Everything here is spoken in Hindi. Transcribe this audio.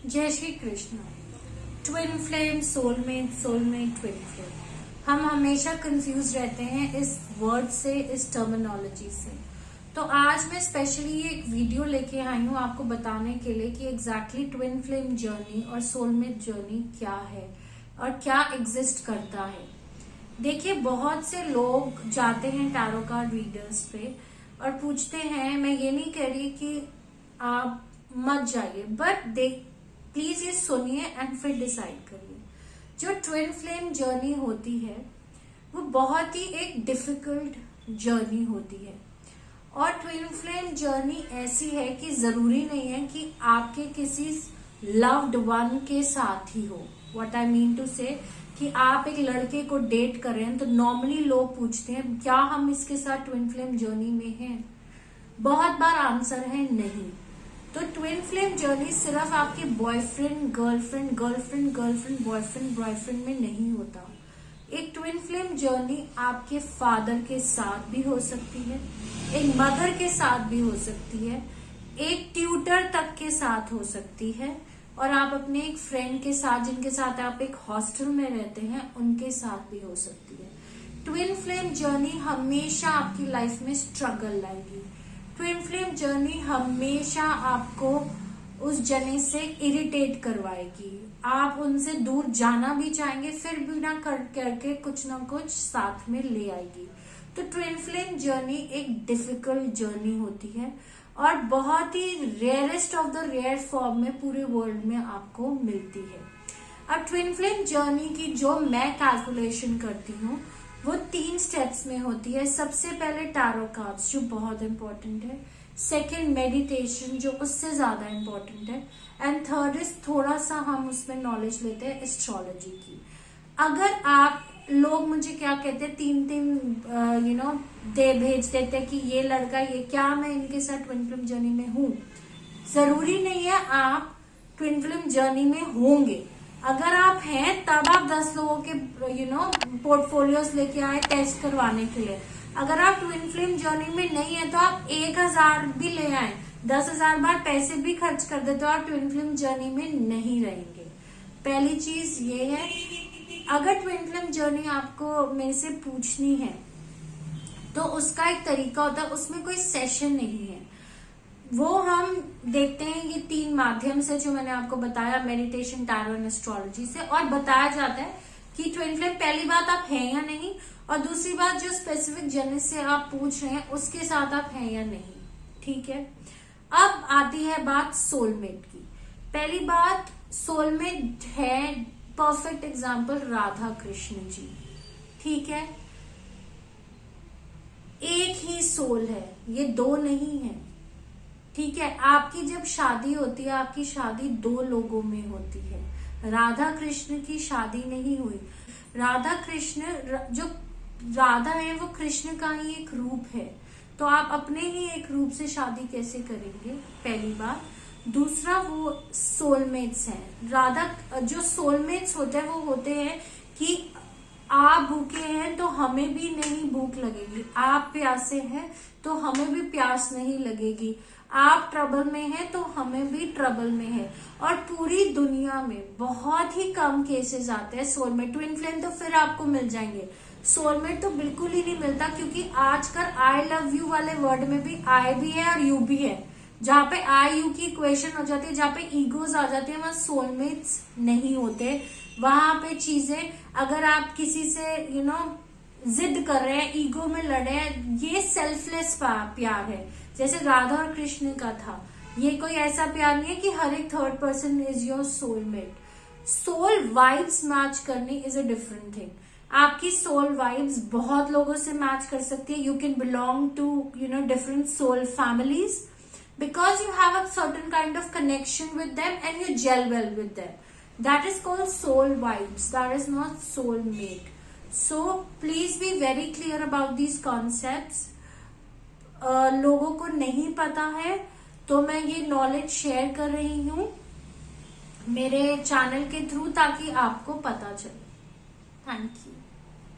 जय Shri Krishna. Twin flame, soulmate, soulmate, twin flame, हम हमेशा कंफ्यूज रहते हैं इस वर्ड से, इस टर्मिनोलॉजी से। तो आज मैं स्पेशली ये एक वीडियो लेके आई हूँ आपको बताने के लिए कि एग्जैक्टली ट्विन फ्लेम जर्नी और सोलमेट जर्नी क्या है और क्या एग्जिस्ट करता है। देखिए, बहुत से लोग जाते हैं टैरो कार्ड रीडर्स पे और पूछते हैं, मैं ये नहीं कह रही कि आप मत जाइए, बट देख प्लीज ये सुनिए एंड फिर डिसाइड करिए। जो ट्विन फ्लेम जर्नी होती है वो बहुत ही एक डिफिकल्ट जर्नी होती है और ट्विन फ्लेम जर्नी ऐसी है कि जरूरी नहीं है कि आपके किसी लव्ड वन के साथ ही हो। व्हाट आई मीन टू से कि आप एक लड़के को डेट कर रहे हैं तो नॉर्मली लोग पूछते हैं क्या हम इसके साथ ट्विन फ्लेम जर्नी में हैं। बहुत बार आंसर है नहीं। तो ट्विन फ्लेम जर्नी सिर्फ आपके boyfriend girlfriend, girlfriend girlfriend, boyfriend boyfriend में नहीं होता। एक ट्विन फ्लेम जर्नी आपके फादर के साथ भी हो सकती है, एक मदर के साथ भी हो सकती है, एक ट्यूटर तक के साथ हो सकती है और आप अपने एक फ्रेंड के साथ, जिनके साथ आप एक हॉस्टल में रहते हैं, उनके साथ भी हो सकती है। ट्विन फ्लेम जर्नी हमेशा आपकी लाइफ में स्ट्रगल लाएगी। ट्विन फ्लेम जर्नी हमेशा आपको उस जने से इरिटेट करवाएगी। आप उनसे दूर जाना भी चाहेंगे, फिर भी ना करके कुछ ना कुछ साथ में ले आएगी। तो ट्विन फ्लेम जर्नी एक डिफिकल्ट जर्नी होती है और बहुत ही rarest of the rare form में पूरे वर्ल्ड में आपको मिलती है। अब ट्विन फ्लेम जर्नी की जो मैं कैलकुलेशन करती हूँ वो 3 स्टेप्स में होती है। सबसे पहले टैरो कार्ड्स जो बहुत इंपॉर्टेंट है, सेकंड मेडिटेशन जो उससे ज्यादा इंपॉर्टेंट है, एंड थर्ड इज थोड़ा सा हम उसमें नॉलेज लेते हैं एस्ट्रोलॉजी की। अगर आप लोग मुझे क्या कहते हैं, 3 दे भेज देते हैं कि ये लड़का, ये क्या मैं इनके साथ ट्विन फ्लेम जर्नी में हूं। जरूरी नहीं है आप ट्विन फ्लेम जर्नी में होंगे। अगर आप हैं तब आप 10 लोगों के पोर्टफोलियोज लेके आए टेस्ट करवाने के लिए। अगर आप ट्विन फ्लेम जर्नी में नहीं है तो आप 1000 भी ले आए, 10,000 बार पैसे भी खर्च कर दे तो आप ट्विन फ्लेम जर्नी में नहीं रहेंगे। पहली चीज ये है, अगर ट्विन फ्लेम जर्नी आपको मेरे से पूछनी है तो उसका एक तरीका होता है, उसमें कोई सेशन नहीं है। वो हम देखते हैं ये 3 माध्यम से जो मैंने आपको बताया, मेडिटेशन, टैरो एंड एस्ट्रोलॉजी से, और बताया जाता है कि ट्विन फ्लेम पहली बात आप हैं या नहीं, और दूसरी बात जो स्पेसिफिक जने से आप पूछ रहे हैं उसके साथ आप हैं या नहीं। ठीक है, अब आती है बात सोलमेट की। पहली बात, सोलमेट है परफेक्ट एग्जाम्पल राधा कृष्ण जी। ठीक है, एक ही सोल है, ये 2 नहीं है। ठीक है, आपकी जब शादी होती है, आपकी शादी 2 लोगों में होती है। राधा कृष्ण की शादी नहीं हुई। राधा कृष्ण, जो राधा है वो कृष्ण का ही एक रूप है, तो आप अपने ही एक रूप से शादी कैसे करेंगे, पहली बात। दूसरा, वो सोलमेट्स हैं। राधा जो सोलमेट्स होते हैं वो होते हैं कि आप भूखे हैं तो हमें भी नहीं भूख लगेगी, आप प्यासे हैं तो हमें भी प्यास नहीं लगेगी, आप ट्रबल में हैं तो हमें भी ट्रबल में है। और पूरी दुनिया में बहुत ही कम केसेस आते हैं सोलमेट। ट्विन फ्लेम तो फिर आपको मिल जाएंगे, सोलमेट तो बिल्कुल ही नहीं मिलता, क्योंकि आजकल आई लव यू वाले वर्ड में भी आई भी है और यू भी है। जहाँ पे आई यू की इक्वेशन हो जाती है, जहाँ पे ईगोज आ जाती है, वहां सोलमेट्स नहीं होते। वहां पे चीजें, अगर आप किसी से जिद कर रहे हैं, ईगो में लड़े हैं, ये सेल्फलेस प्यार है, जैसे राधा और कृष्ण का था। ये कोई ऐसा प्यार नहीं है कि हर एक third person is your soulmate. Soul vibes match करनी इज अ डिफरेंट थिंग। आपकी सोल वाइब्स बहुत लोगों से मैच कर सकती है। You can belong to different soul families because you have a certain kind of connection with them and you gel well with them. That is called soul vibes. That is not soulmate. So please be very clear about these concepts. लोगों को नहीं पता है तो मैं ये नॉलेज शेयर कर रही हूँ मेरे चैनल के थ्रू, ताकि आपको पता चले। Thank you.